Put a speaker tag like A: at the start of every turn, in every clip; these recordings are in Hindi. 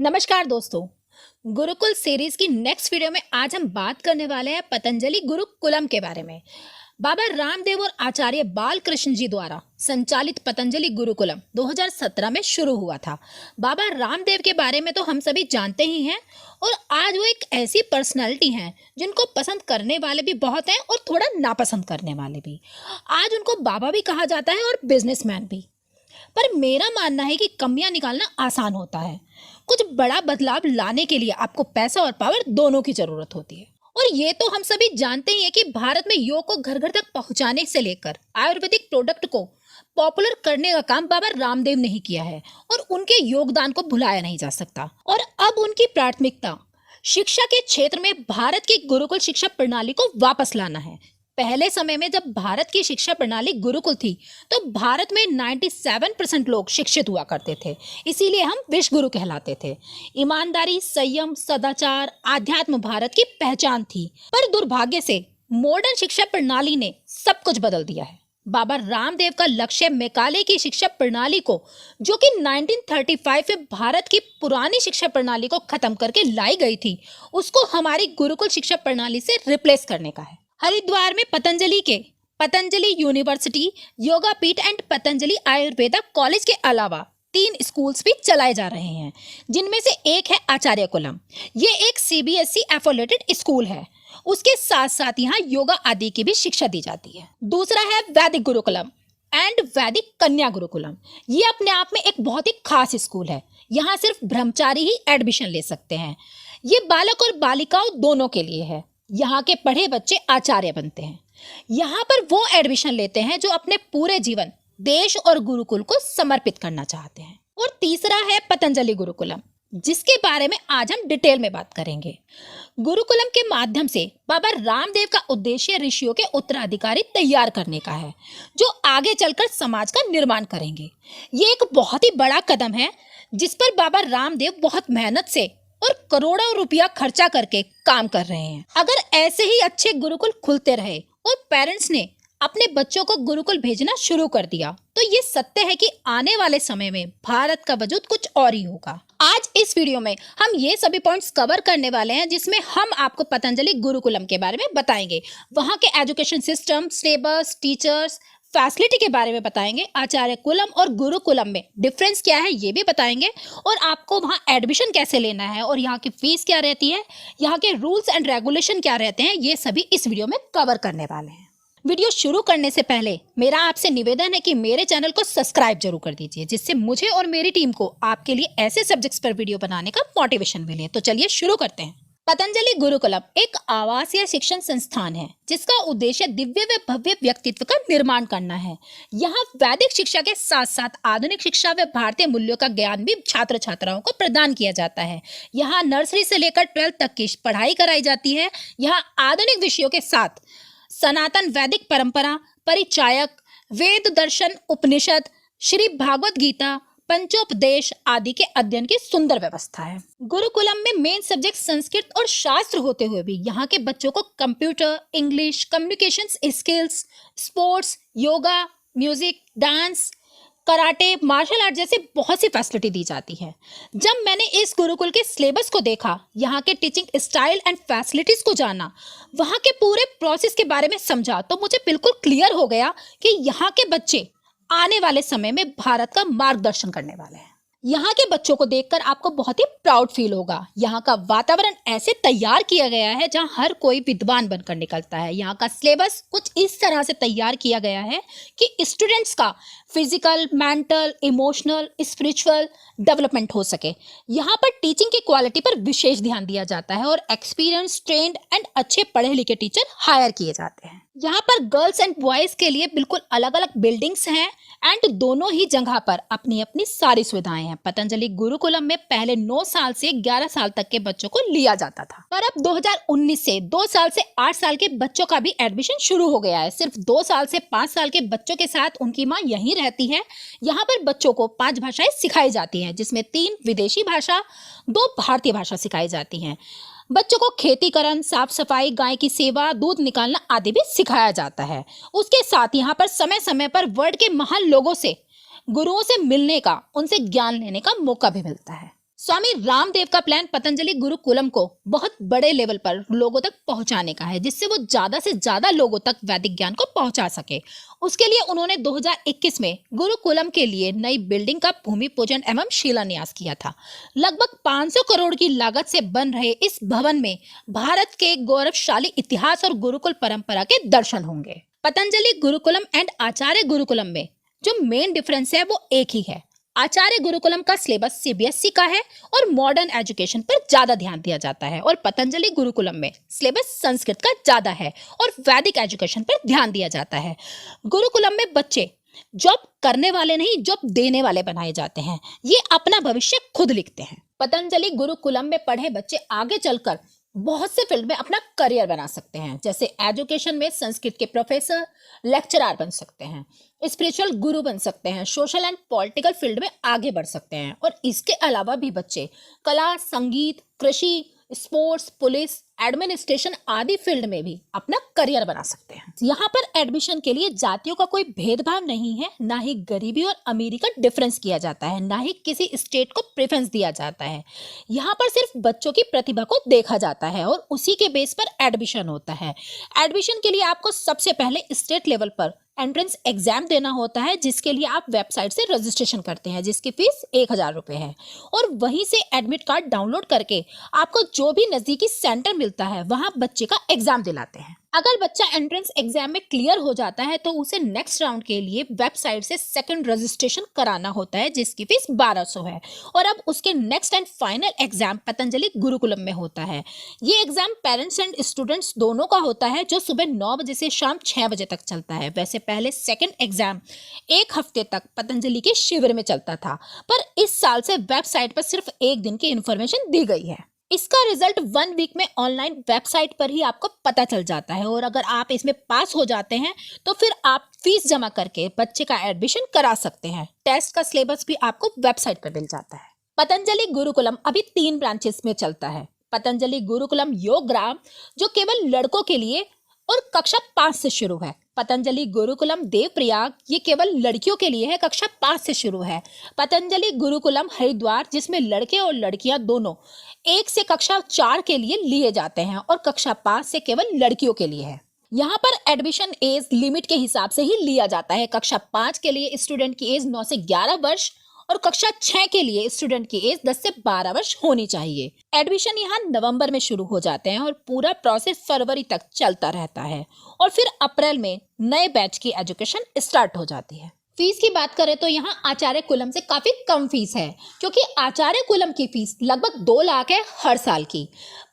A: नमस्कार दोस्तों। गुरुकुल सीरीज की नेक्स्ट वीडियो में आज हम बात करने वाले हैं पतंजलि गुरुकुलम के बारे में। बाबा रामदेव और आचार्य बालकृष्ण जी द्वारा संचालित पतंजलि गुरुकुलम 2017 में शुरू हुआ था। बाबा रामदेव के बारे में तो हम सभी जानते ही हैं और आज वो एक ऐसी पर्सनालिटी हैं जिनको पसंद करने वाले भी बहुत हैं और थोड़ा नापसंद करने वाले भी। आज उनको बाबा भी कहा जाता है और बिजनेसमैन भी। पर मेरा मानना है कि कमियां निकालना आसान होता है। कुछ बड़ा बदलाव लाने के लिए आपको पैसा और पावर दोनों की जरूरत होती है। और ये तो हम सभी जानते ही हैं कि भारत में योग को घर घर तक पहुंचाने से लेकर आयुर्वेदिक प्रोडक्ट को पॉपुलर करने का काम बाबा रामदेव ने ही किया है और उनके योगदान को भुलाया नहीं जा सकता। और अब उनकी प्राथमिकता शिक्षा के क्षेत्र में भारत की गुरुकुल शिक्षा प्रणाली को वापस लाना है। पहले समय में जब भारत की शिक्षा प्रणाली गुरुकुल थी तो भारत में 97% लोग शिक्षित हुआ करते थे, इसीलिए हम विश्व गुरु कहलाते थे। ईमानदारी, संयम, सदाचार, आध्यात्म भारत की पहचान थी। पर दुर्भाग्य से मॉडर्न शिक्षा प्रणाली ने सब कुछ बदल दिया है। बाबा रामदेव का लक्ष्य मेकाले की शिक्षा प्रणाली को, जो कि 1935 में भारत की पुरानी शिक्षा प्रणाली को खत्म करके लाई गई थी, उसको हमारी गुरुकुल शिक्षा प्रणाली से रिप्लेस करने का है। हरिद्वार में Patanjali university, Yogapeeth and Patanjali Ayurveda college के अलावा 3 स्कूल्स भी चलाए जा रहे हैं, जिनमें से एक है आचार्य कुलम। ये एक सीबीएसई एफिलिएटेड स्कूल है। उसके साथ साथ यहाँ योगा आदि की भी शिक्षा दी जाती है। दूसरा है वैदिक गुरुकुलम एंड वैदिक कन्या गुरुकुलम। ये अपने आप में एक बहुत ही खास स्कूल है। यहाँ सिर्फ ब्रह्मचारी ही एडमिशन ले सकते हैं। ये बालक और बालिकाओं दोनों के लिए है। यहाँ के पढ़े बच्चे आचार्य बनते हैं। यहाँ पर वो एडमिशन लेते हैं जो अपने पूरे जीवन देश और गुरुकुल को समर्पित करना चाहते हैं। और तीसरा है पतंजलि गुरुकुलम, जिसके बारे में आज हम डिटेल में बात करेंगे। गुरुकुलम के माध्यम से बाबा रामदेव का उद्देश्य ऋषियों के उत्तराधिकारी तैयार करने का है, जो आगे चलकर समाज का निर्माण करेंगे। ये एक बहुत ही बड़ा कदम है जिस पर बाबा रामदेव बहुत मेहनत से और करोड़ों रुपया खर्चा करके काम कर रहे हैं। अगर ऐसे ही अच्छे गुरुकुल खुलते रहे और पेरेंट्स ने अपने बच्चों को गुरुकुल भेजना शुरू कर दिया तो ये सत्य है कि आने वाले समय में भारत का वजूद कुछ और ही होगा। आज इस वीडियो में हम ये सभी पॉइंट्स कवर करने वाले हैं, जिसमें हम आपको पतंजलि गुरुकुलम के बारे में बताएंगे, वहाँ के education system, syllabus, teachers, facility के बारे में बताएंगे, आचार्य कुलम और गुरुकुलम में डिफरेंस क्या है ये भी बताएंगे, और आपको वहाँ एडमिशन कैसे लेना है और यहाँ की फीस क्या रहती है, यहाँ के रूल्स एंड रेगुलेशन क्या रहते हैं, ये सभी इस वीडियो में कवर करने वाले हैं। वीडियो शुरू करने से पहले मेरा आपसे निवेदन है कि मेरे चैनल को सब्सक्राइब जरूर कर दीजिए, जिससे मुझे और मेरी टीम को आपके लिए ऐसे सब्जेक्ट्स पर वीडियो बनाने का मोटिवेशन मिले। तो चलिए शुरू करते हैं। पतंजलि गुरुकुलम एक आवासीय शिक्षण संस्थान है जिसका उद्देश्य दिव्य व भव्य व्यक्तित्व का निर्माण करना है। यहाँ वैदिक शिक्षा के साथ साथ आधुनिक शिक्षा व भारतीय मूल्यों का ज्ञान भी छात्र छात्राओं को प्रदान किया जाता है। यहाँ नर्सरी से लेकर 12th तक की पढ़ाई कराई जाती है। यहाँ आधुनिक विषयों के साथ सनातन वैदिक परंपरा, परिचायक, वेद, दर्शन, उपनिषद, श्री भागवत गीता, पंचोपदेश आदि के अध्ययन की सुंदर व्यवस्था है। गुरुकुलम में मेन सब्जेक्ट संस्कृत और शास्त्र होते हुए भी यहाँ के बच्चों को computer, English, communication skills, sports, yoga, music, dance, karate, martial art जैसे बहुत सी फैसिलिटी दी जाती है। जब मैंने इस गुरुकुल के सिलेबस को देखा, यहाँ के टीचिंग स्टाइल एंड फैसिलिटीज को जाना, वहाँ के पूरे प्रोसेस के बारे में समझा, तो मुझे बिल्कुल क्लियर हो गया कि यहाँ के बच्चे आने वाले समय में भारत का मार्गदर्शन करने वाले हैं। यहाँ के बच्चों को देखकर आपको बहुत ही प्राउड फील होगा। यहाँ का वातावरण ऐसे तैयार किया गया है जहाँ हर कोई विद्वान बनकर निकलता है। यहाँ का सिलेबस कुछ इस तरह से तैयार किया गया है कि स्टूडेंट्स का physical, mental, emotional, spiritual development हो सके। यहाँ पर टीचिंग की क्वालिटी पर विशेष ध्यान दिया जाता है और एक्सपीरियंस, ट्रेंड एंड अच्छे पढ़े लिखे टीचर हायर किए जाते हैं। यहाँ पर गर्ल्स एंड बॉयज के लिए बिल्कुल अलग अलग बिल्डिंग्स हैं एंड दोनों ही जगह पर अपनी अपनी सारी सुविधाएं हैं। पतंजलि गुरुकुलम में पहले 9 साल से 11 साल तक के बच्चों को लिया जाता था, पर अब 2019 से 2 साल से 8 साल के बच्चों का भी एडमिशन शुरू हो गया है। सिर्फ 2 साल से 5 साल के बच्चों के साथ उनकी माँ यहीं रहती है। यहाँ पर बच्चों को 5 भाषाएं सिखाई जाती हैं, जिसमें 3 विदेशी भाषा, 2 भारतीय भाषा सिखाई जाती हैं। बच्चों को खेतीकरण, साफ सफाई, गाय की सेवा, दूध निकालना आदि भी सिखाया जाता है। उसके साथ यहाँ पर समय समय पर वर्ल्ड के महान लोगों से, गुरुओं से मिलने का, उनसे ज्ञान लेने का मौका भी मिलता है। स्वामी रामदेव का प्लान पतंजलि गुरुकुलम को बहुत बड़े लेवल पर लोगों तक पहुंचाने का है, जिससे वो ज्यादा से ज्यादा लोगों तक वैदिक ज्ञान को पहुंचा सके। उसके लिए उन्होंने 2021 में गुरुकुलम के लिए नई बिल्डिंग का भूमि पूजन एवं शिलान्यास किया था। लगभग 500 करोड़ की लागत से बन रहे इस भवन में भारत के गौरवशाली इतिहास और गुरुकुल परंपरा के दर्शन होंगे। पतंजलि गुरुकुलम एंड आचार्य गुरुकुलम में जो मेन डिफरेंस है वो एक ही है। आचार्य गुरुकुलम का सिलेबस सीबीएसई का है और मॉडर्न एजुकेशन पर ज्यादा ध्यान दिया जाता है, और पतंजलि गुरुकुलम में सिलेबस संस्कृत का ज्यादा है और वैदिक एजुकेशन पर ध्यान दिया जाता है। गुरुकुलम में बच्चे जॉब करने वाले नहीं, जॉब देने वाले बनाए जाते हैं। ये अपना भविष्य खुद लिखते हैं। पतंजलि गुरुकुलम में पढ़े बच्चे आगे चलकर बहुत से फील्ड में अपना करियर बना सकते हैं, जैसे एजुकेशन में संस्कृत के प्रोफेसर, लेक्चरर बन सकते हैं, स्पिरिचुअल गुरु बन सकते हैं, सोशल एंड पॉलिटिकल फील्ड में आगे बढ़ सकते हैं। और इसके अलावा भी बच्चे कला, संगीत, कृषि, स्पोर्ट्स, पुलिस, एडमिनिस्ट्रेशन आदि फील्ड में भी अपना करियर बना सकते हैं। यहाँ पर एडमिशन के लिए जातियों का कोई भेदभाव नहीं है, ना ही गरीबी और अमीरी का डिफरेंस किया जाता है, ना ही किसी स्टेट को प्रेफरेंस दिया जाता है। यहाँ पर सिर्फ बच्चों की प्रतिभा को देखा जाता है और उसी के बेस पर एडमिशन होता है। एडमिशन के लिए आपको सबसे पहले स्टेट लेवल पर एंट्रेंस एग्जाम देना होता है, जिसके लिए आप वेबसाइट से रजिस्ट्रेशन करते हैं, जिसकी फीस 1000 रुपए है। और वहीं से एडमिट कार्ड डाउनलोड करके आपको जो भी नजदीकी सेंटर मिलता है वहां बच्चे का एग्जाम दिलाते हैं। अगर बच्चा एंट्रेंस एग्जाम में क्लियर हो जाता है तो उसे नेक्स्ट राउंड के लिए वेबसाइट से सेकंड रजिस्ट्रेशन कराना होता है, जिसकी फीस 1200 है। और अब उसके next and final exam Patanjali Gurukulam में होता है। ये एग्जाम पेरेंट्स एंड स्टूडेंट्स दोनों का होता है, जो सुबह 9 बजे से शाम 6 बजे तक चलता है। वैसे पहले सेकंड एग्जाम 1 हफ्ते तक पतंजलि के शिविर में चलता था, पर इस साल से वेबसाइट पर सिर्फ 1 दिन की इंफॉर्मेशन दी गई है। इसका रिजल्ट 1 वीक में ऑनलाइन वेबसाइट पर ही आपको पता चल जाता है, और अगर आप इसमें पास हो जाते हैं तो फिर आप फीस जमा करके बच्चे का एडमिशन करा सकते हैं। टेस्ट का सिलेबस भी आपको वेबसाइट पर मिल जाता है। पतंजलि गुरुकुलम अभी 3 ब्रांचेस में चलता है। पतंजलि गुरुकुलम योग ग्राम, जो केवल लड़कों के लिए और कक्षा 5 से शुरू है। पतंजलि गुरुकुलम देवप्रयाग, ये केवल लड़कियों के लिए है, कक्षा 5 से शुरू है। पतंजलि गुरुकुलम हरिद्वार, जिसमें लड़के और लड़कियां दोनों 1 से कक्षा 4 के लिए लिए जाते हैं, और कक्षा 5 से केवल लड़कियों के लिए है। यहाँ पर एडमिशन एज लिमिट के हिसाब से ही लिया जाता है। कक्षा 5 के लिए स्टूडेंट की एज 9 से 11 वर्ष और कक्षा 6 के लिए स्टूडेंट की एज 10 से 12 वर्ष होनी चाहिए। एडमिशन यहाँ नवंबर में शुरू हो जाते हैं और पूरा प्रोसेस फरवरी तक चलता रहता है, और फिर अप्रैल में नए बैच की एजुकेशन स्टार्ट हो जाती है। फीस की बात करें तो यहाँ आचार्य कुलम से काफी कम फीस है, क्योंकि आचार्य कुलम की फीस लगभग 2 लाख है हर साल की।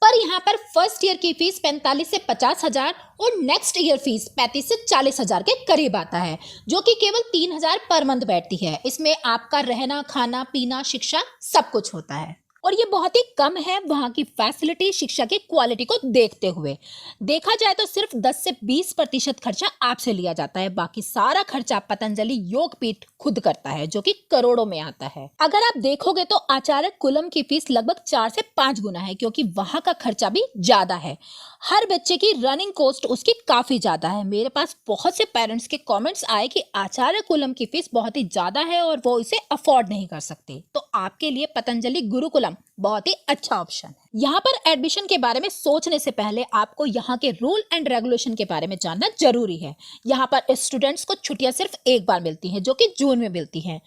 A: पर यहाँ पर फर्स्ट ईयर की फीस 45 से 50 हजार और नेक्स्ट ईयर फीस 35 से 40 हजार के करीब आता है, जो कि केवल 3000 पर मंथ बैठती है। इसमें आपका रहना, खाना, पीना, शिक्षा सब कुछ होता है, और ये बहुत ही कम है वहाँ की फैसिलिटी, शिक्षा की क्वालिटी को देखते हुए। देखा जाए तो सिर्फ 10 से 20% खर्चा आपसे लिया जाता है, बाकी सारा खर्चा पतंजलि योगपीठ खुद करता है, जो कि करोड़ों में आता है। अगर आप देखोगे तो आचार्य कुलम की फीस लगभग 4 से 5 गुना है, क्योंकि वहाँ का खर्चा भी ज्यादा है। हर बच्चे की रनिंग कॉस्ट उसकी काफी ज्यादा है। मेरे पास बहुत से पेरेंट्स के कमेंट्स आए कि आचार्य कुलम की फीस बहुत ही ज्यादा है और वो इसे अफोर्ड नहीं कर सकते। तो आपके लिए पतंजलि गुरुकुलम बहुत ही अच्छा ऑप्शन है। यहाँ पर एडमिशन के बारे में सोचने से पहले आपको यहाँ के रूल एंड रेगुलेशन के बारे में जानना जरूरी है। यहाँ पर स्टूडेंट्स को छुट्टियां सिर्फ एक बार मिलती हैं, जो कि जून में मिलती हैं।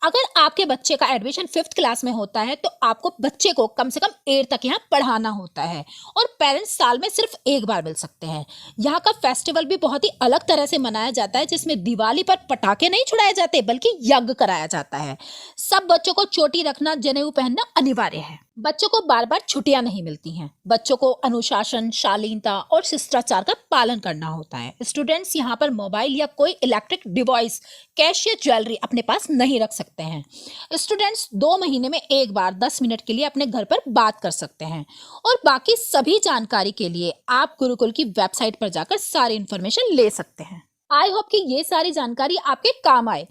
A: अगर आपके बच्चे का एडमिशन 5th क्लास में होता है तो आपको बच्चे को कम से कम 8 तक यहाँ पढ़ाना होता है, और पेरेंट्स साल में सिर्फ एक बार मिल सकते हैं। यहाँ का फेस्टिवल भी बहुत ही अलग तरह से मनाया जाता है, जिसमें दिवाली पर पटाखे नहीं छुड़ाए जाते बल्कि यज्ञ कराया जाता है। सब बच्चों को चोटी रखना, जनेऊ पहनना अनिवार्य है। बच्चों को बार बार छुट्टियां नहीं मिलती हैं। बच्चों को अनुशासन, शालीनता और शिष्टाचार का पालन करना होता है। स्टूडेंट्स यहाँ पर मोबाइल या कोई इलेक्ट्रिक डिवाइस, कैश या ज्वेलरी अपने पास नहीं रख सकते हैं। स्टूडेंट्स 2 महीने में एक बार 10 मिनट के लिए अपने घर पर बात कर सकते हैं, और बाकी सभी जानकारी के लिए आप गुरुकुल की वेबसाइट पर जाकर सारी इंफॉर्मेशन ले सकते हैं। आई होप कि ये सारी जानकारी आपके काम आए।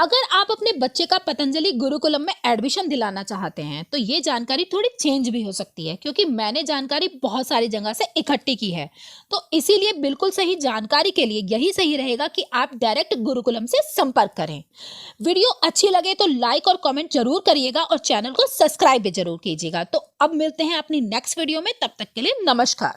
A: अगर आप अपने बच्चे का पतंजलि गुरुकुलम में एडमिशन दिलाना चाहते हैं तो ये जानकारी थोड़ी चेंज भी हो सकती है, क्योंकि मैंने जानकारी बहुत सारी जगह से इकट्ठी की है। तो इसीलिए बिल्कुल सही जानकारी के लिए यही सही रहेगा कि आप डायरेक्ट गुरुकुलम से संपर्क करें। वीडियो अच्छी लगे तो लाइक और कमेंट जरूर करिएगा और चैनल को सब्सक्राइब भी जरूर कीजिएगा। तो अब मिलते हैं अपनी नेक्स्ट वीडियो में, तब तक के लिए नमस्कार।